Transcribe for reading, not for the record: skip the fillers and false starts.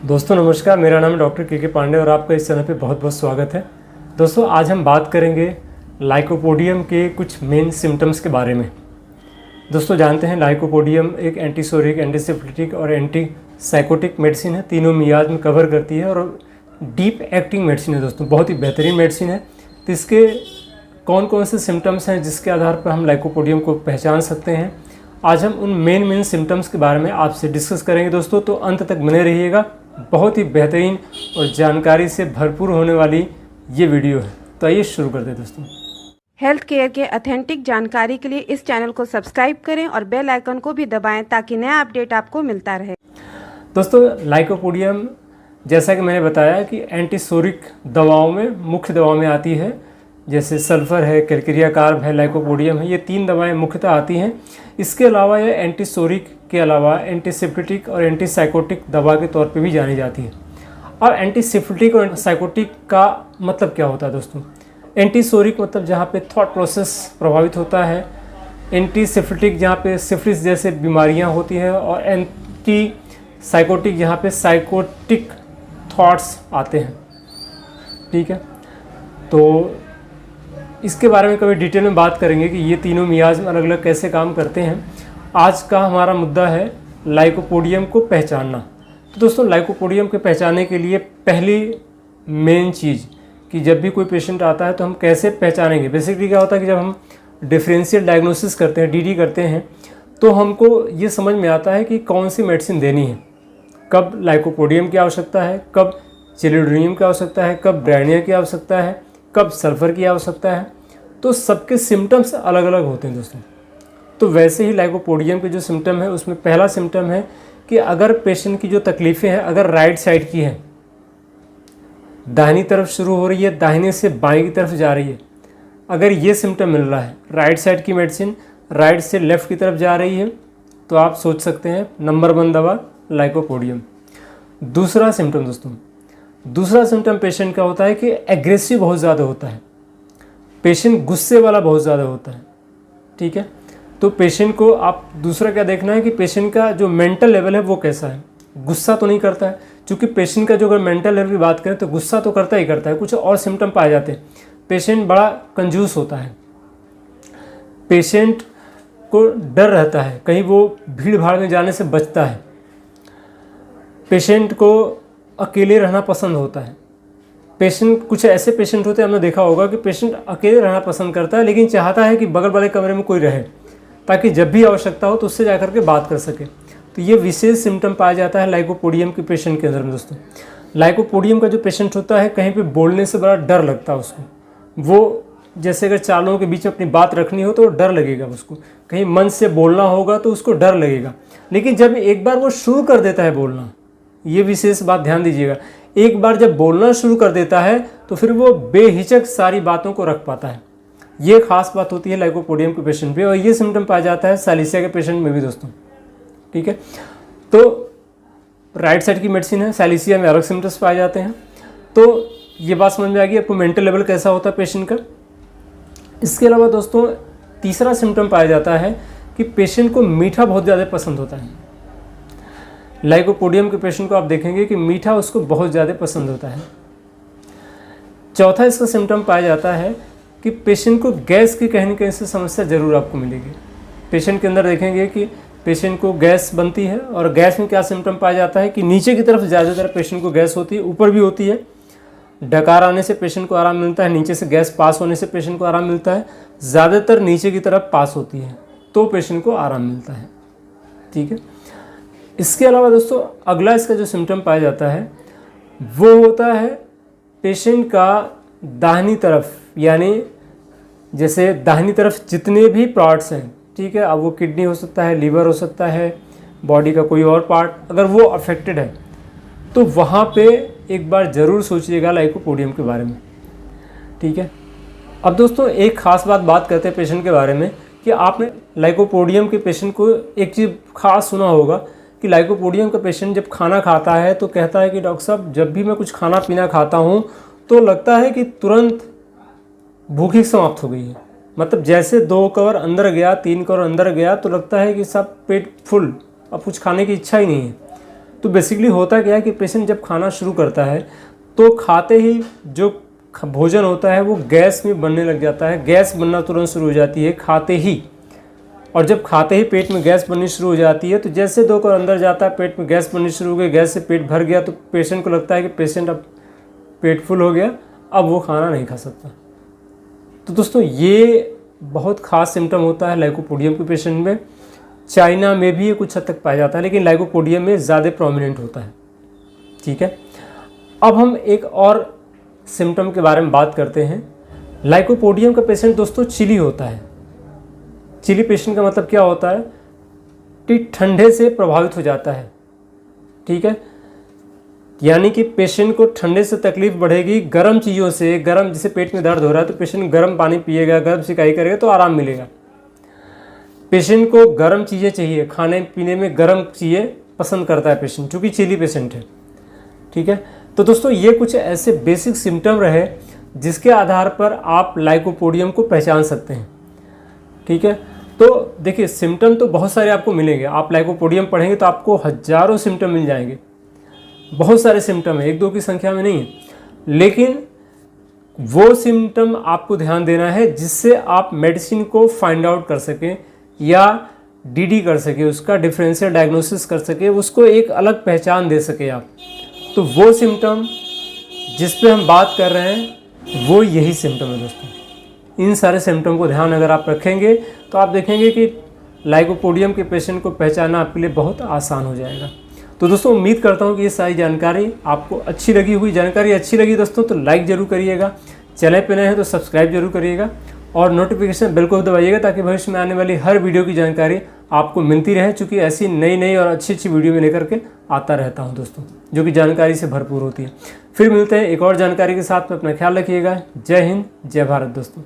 दोस्तों नमस्कार, मेरा नाम है डॉक्टर के पांडे और आपका इस चैनल पे बहुत बहुत स्वागत है। दोस्तों आज हम बात करेंगे लाइकोपोडियम के कुछ मेन सिम्टम्स के बारे में। दोस्तों जानते हैं लाइकोपोडियम एक एंटीसोरिक, एंटीसिफ्लिटिक और एंटी साइकोटिक मेडिसिन है। तीनों मियाद में कवर करती है और डीप एक्टिंग मेडिसिन है। दोस्तों बहुत ही बेहतरीन मेडिसिन है। तो इसके कौन कौन से सिम्टम्स हैं जिसके आधार पर हम लाइकोपोडियम को पहचान सकते हैं, आज हम उन मेन सिम्टम्स के बारे में आपसे डिस्कस करेंगे। दोस्तों तो अंत तक बने रहिएगा, बहुत ही बेहतरीन और जानकारी से भरपूर होने वाली ये वीडियो है। तो आइए शुरू करते हैं दोस्तों। हेल्थ केयर के ऑथेंटिक जानकारी के लिए इस चैनल को सब्सक्राइब करें और बेल आइकन को भी दबाएं ताकि नया अपडेट आपको मिलता रहे। दोस्तों लाइकोपोडियम जैसा कि मैंने बताया कि एंटीसोरिक दवाओं में, मुख्य दवाओं में आती है। जैसे सल्फर है, कैलकेरिया कार्ब है, लाइकोपोडियम है, ये 3 दवाएं मुख्यतः आती हैं। इसके अलावा यह एंटीसोरिक के अलावा एंटीसिफ्लिटिक और एंटीसाइकोटिक दवा के तौर पे भी जानी जाती है। और एंटीसिफ्लिटिक और साइकोटिक का मतलब क्या होता है दोस्तों? एंटीसोरिक मतलब जहाँ पे थॉट प्रोसेस प्रभावित होता है, एंटीसिफ्लिटिक जहाँ पे सिफिलिस जैसे बीमारियाँ होती हैं, और एंटी साइकोटिक जहाँ पे साइकोटिक थॉट्स आते हैं। ठीक है, तो इसके बारे में कभी डिटेल में बात करेंगे कि ये तीनों मियाज में अलग अलग कैसे काम करते हैं। आज का हमारा मुद्दा है लाइकोपोडियम को पहचानना। तो दोस्तों लाइकोपोडियम के पहचानने के लिए पहली मेन चीज़ कि जब भी कोई पेशेंट आता है तो हम कैसे पहचानेंगे। बेसिकली क्या होता है कि जब हम डिफरेंशियल डायग्नोसिस करते हैं, डीडी करते हैं, तो हमको ये समझ में आता है कि कौन सी मेडिसिन देनी है, कब लाइकोपोडियम की आवश्यकता है, कब चिलिड्रीनियम की आवश्यकता है, कब ब्रायनिया की आवश्यकता है, कब सल्फर की आवश्यकता है। तो सबके सिम्टम्स अलग अलग होते हैं दोस्तों। तो वैसे ही लाइकोपोडियम के जो सिम्टम है उसमें पहला सिम्टम है कि अगर पेशेंट की जो तकलीफ़ें हैं अगर राइट साइड की है, दाहिनी तरफ शुरू हो रही है, दाहिने से बाएं की तरफ जा रही है, अगर ये सिम्टम मिल रहा है, राइट साइड की मेडिसिन राइट से लेफ़्ट की तरफ जा रही है, तो आप सोच सकते हैं नंबर 1 दवा लाइकोपोडियम। दूसरा सिम्टम दोस्तों, दूसरा सिम्टम पेशेंट का होता है कि एग्रेसिव बहुत ज़्यादा होता है, पेशेंट गुस्से वाला बहुत ज़्यादा होता है। ठीक है, तो पेशेंट को आप दूसरा क्या देखना है कि पेशेंट का जो मेंटल लेवल है वो कैसा है। गुस्सा तो नहीं करता है, क्योंकि पेशेंट का जो अगर मेंटल लेवल की बात करें तो गुस्सा तो करता ही करता है। कुछ और सिम्टम पाए जाते हैं। पेशेंट बड़ा कंजूस होता है, पेशेंट को डर रहता है, कहीं वो भीड़ भाड़ में जाने से बचता है, पेशेंट को अकेले रहना पसंद होता है। पेशेंट, कुछ ऐसे पेशेंट होते हैं, हमने देखा होगा कि पेशेंट अकेले रहना पसंद करता है लेकिन चाहता है कि बगल वाले कमरे में कोई रहे ताकि जब भी आवश्यकता हो तो उससे जाकर के बात कर सके। तो ये विशेष सिम्टम पाया जाता है लाइकोपोडियम के पेशेंट के अंदर में दोस्तों। लाइकोपोडियम का जो पेशेंट होता है कहीं पे बोलने से बड़ा डर लगता है उसको। वो जैसे अगर 4 लोगों के बीच में अपनी बात रखनी हो तो डर लगेगा उसको, कहीं मन से बोलना होगा तो उसको डर लगेगा। लेकिन जब एक बार वो शुरू कर देता है बोलना, ये विशेष बात ध्यान दीजिएगा, एक बार जब बोलना शुरू कर देता है तो फिर वो बेहिचक सारी बातों को रख पाता है। ये खास बात होती है लाइकोपोडियम के पेशेंट पे, और ये सिम्टम पाया जाता है साइलेसिया के पेशेंट में भी दोस्तों। ठीक है, तो राइट साइड की मेडिसिन है, साइलेसिया में अलग सिम्टम्स पाए जाते हैं। तो ये बात समझ में आ गई आपको मेंटल लेवल कैसा होता है पेशेंट का। इसके अलावा दोस्तों तीसरा सिम्टम पाया जाता है कि पेशेंट को मीठा बहुत ज़्यादा पसंद होता है। लाइकोपोडियम के पेशेंट को आप देखेंगे कि मीठा उसको बहुत ज़्यादा पसंद होता है। चौथा इसका सिम्टम पाया जाता है कि पेशेंट को गैस की कहीं न कहीं से समस्या ज़रूर आपको मिलेगी। पेशेंट के अंदर देखेंगे कि पेशेंट को गैस बनती है, और गैस में क्या सिम्टम पाया जाता है कि नीचे की तरफ ज़्यादातर पेशेंट को गैस होती है, ऊपर भी होती है। डकार आने से पेशेंट को आराम मिलता है, नीचे से गैस पास होने से पेशेंट को आराम मिलता है। ज़्यादातर नीचे की तरफ पास होती है तो पेशेंट को आराम मिलता है। ठीक है, इसके अलावा दोस्तों अगला इसका जो सिम्टम पाया जाता है वो होता है पेशेंट का दाहिनी तरफ, यानी जैसे दाहिनी तरफ जितने भी पार्ट्स हैं, ठीक है, अब वो किडनी हो सकता है, लीवर हो सकता है, बॉडी का कोई और पार्ट, अगर वो अफेक्टेड है तो वहाँ पे एक बार ज़रूर सोचिएगा लाइकोपोडियम के बारे में। ठीक है, अब दोस्तों एक ख़ास बात करते हैं पेशेंट के बारे में कि आपने लाइकोपोडियम के पेशेंट को एक चीज़ खास सुना होगा कि लाइकोपोडियम का पेशेंट जब खाना खाता है तो कहता है कि डॉक्टर साहब जब भी मैं कुछ खाना पीना खाता हूँ तो लगता है कि तुरंत भूख ही समाप्त हो गई है। मतलब जैसे 2 कवर अंदर गया, 3 कवर अंदर गया तो लगता है कि सब पेट फुल, अब कुछ खाने की इच्छा ही नहीं है। तो बेसिकली होता क्या है कि पेशेंट जब खाना शुरू करता है तो खाते ही जो भोजन होता है वो गैस में बनने लग जाता है, गैस बनना तुरंत शुरू हो जाती है खाते ही। और जब खाते ही पेट में गैस बननी शुरू हो जाती है तो जैसे 2 कौर अंदर जाता है पेट में गैस बननी शुरू हो गई, गैस से पेट भर गया तो पेशेंट को लगता है कि पेशेंट अब पेट फुल हो गया, अब वो खाना नहीं खा सकता। तो दोस्तों ये बहुत ख़ास सिम्टम होता है लाइकोपोडियम के पेशेंट में। चाइना में भी ये कुछ हद तक पाया जाता है लेकिन लाइकोपोडियम में ज़्यादा प्रोमिनेंट होता है। ठीक है, अब हम एक और सिम्टम के बारे में बात करते हैं। लाइकोपोडियम का पेशेंट दोस्तों चिली होता है। चिली पेशेंट का मतलब क्या होता है कि ठंडे से प्रभावित हो जाता है। ठीक है, यानी कि पेशेंट को ठंडे से तकलीफ बढ़ेगी, गर्म चीज़ों से, गर्म जैसे पेट में दर्द हो रहा है तो पेशेंट गर्म पानी पिएगा, गर्म सिकाई करेगा तो आराम मिलेगा। पेशेंट को गर्म चीज़ें चाहिए, खाने पीने में गर्म चीज़ें पसंद करता है पेशेंट, चूँकि चिली पेशेंट है। ठीक है, तो दोस्तों ये कुछ ऐसे बेसिक सिम्टम रहे जिसके आधार पर आप लाइकोपोडियम को पहचान सकते हैं। ठीक है, तो देखिए सिम्टम तो बहुत सारे आपको मिलेंगे। आप लाइकोपोडियम पढ़ेंगे तो आपको हज़ारों सिम्टम मिल जाएंगे, बहुत सारे सिम्टम है, 1-2 की संख्या में नहीं है। लेकिन वो सिम्टम आपको ध्यान देना है जिससे आप मेडिसिन को फाइंड आउट कर सकें या डीडी कर सके, उसका डिफरेंशियल डायग्नोसिस कर सके, उसको एक अलग पहचान दे सके आप। तो वो सिम्टम जिस पे हम बात कर रहे हैं वो यही सिम्टम है दोस्तों। इन सारे सिम्टम को ध्यान अगर आप रखेंगे तो आप देखेंगे कि लाइकोपोडियम के पेशेंट को पहचानना आपके लिए बहुत आसान हो जाएगा। तो दोस्तों उम्मीद करता हूँ कि ये सारी जानकारी आपको अच्छी लगी हुई। जानकारी अच्छी लगी दोस्तों तो लाइक ज़रूर करिएगा, चैनल पे नए हैं तो सब्सक्राइब जरूर करिएगा और नोटिफिकेशन बेल को दबाइएगा ताकि भविष्य में आने वाली हर वीडियो की जानकारी आपको मिलती रहे, चूँकि ऐसी नई और अच्छी वीडियो में लेकर के आता रहता हूँ दोस्तों, जो कि जानकारी से भरपूर होती है। फिर मिलते हैं एक और जानकारी के साथ में। अपना ख्याल रखिएगा। जय हिंद, जय भारत दोस्तों।